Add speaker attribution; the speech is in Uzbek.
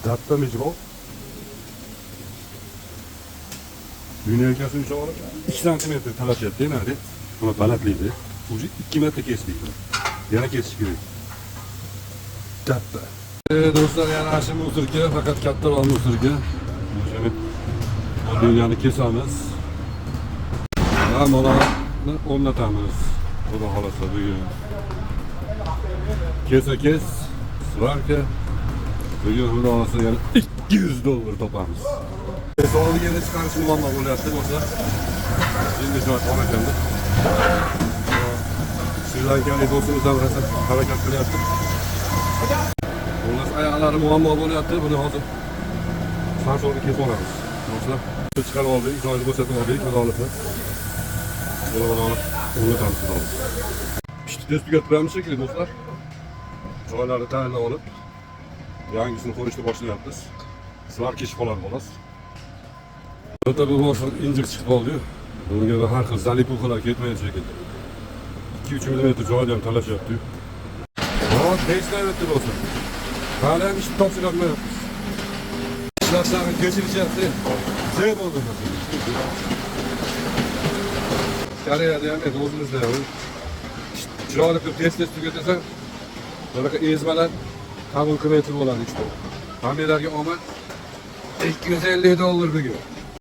Speaker 1: katta mijg'ov. Dünyakasi uchun 2 cm talashyapti, mana buni balandlikda. Уже 2 metr kesdik. Yana kesish kerak. Katta. Do'stlar, yana ashi musurga, faqat kattaroq musurga. Shuni dunyoni kesamiz. Va molarni o'rnatamiz. Xudo xolasa bugun. Kes, svarka. Bugun xudo xolasa yana $200 topamiz. Sog'liq yerda chiqarish muammo bo'lyapti do'stlar. Endi joy qolmaganda. Sri-lankalik do'stimiz ham harakat qilyapti. Xullas oyoqlari muammo bo'lyapti. Buni hozir sansovni kesib olamiz. Do'stlar, chiqarib oldik, joyini bo'shatib oldik, xudo xolasa. Buni o'rnatamiz xudo xolasa. Ishni tez tugattiramiz shekilli do'stlar. Joylarni tayinlab olib, yangisini qo'yishni boshlayapmiz. Sizlar kechib qoladi xolos. Bitta bu boshqa injiq chiqib qoldi-yu. Bunga har xil zalikuxalar ketmaydi shekilli. 2-3 mm joyni ham talashyapti-yu. Hop, hechlayapti bo'lsa. Hali ham ishni topshirolmayapmiz. Ishlarni kechirishyapti. Zey bo'ldi. Koreyada ham, o'zimizda ham. Chiroyli qilib tez tugatsang, bunaqa ezmalar qabul qilmayotib bo'ladi ishda. Hammalarga omad $250 bugun.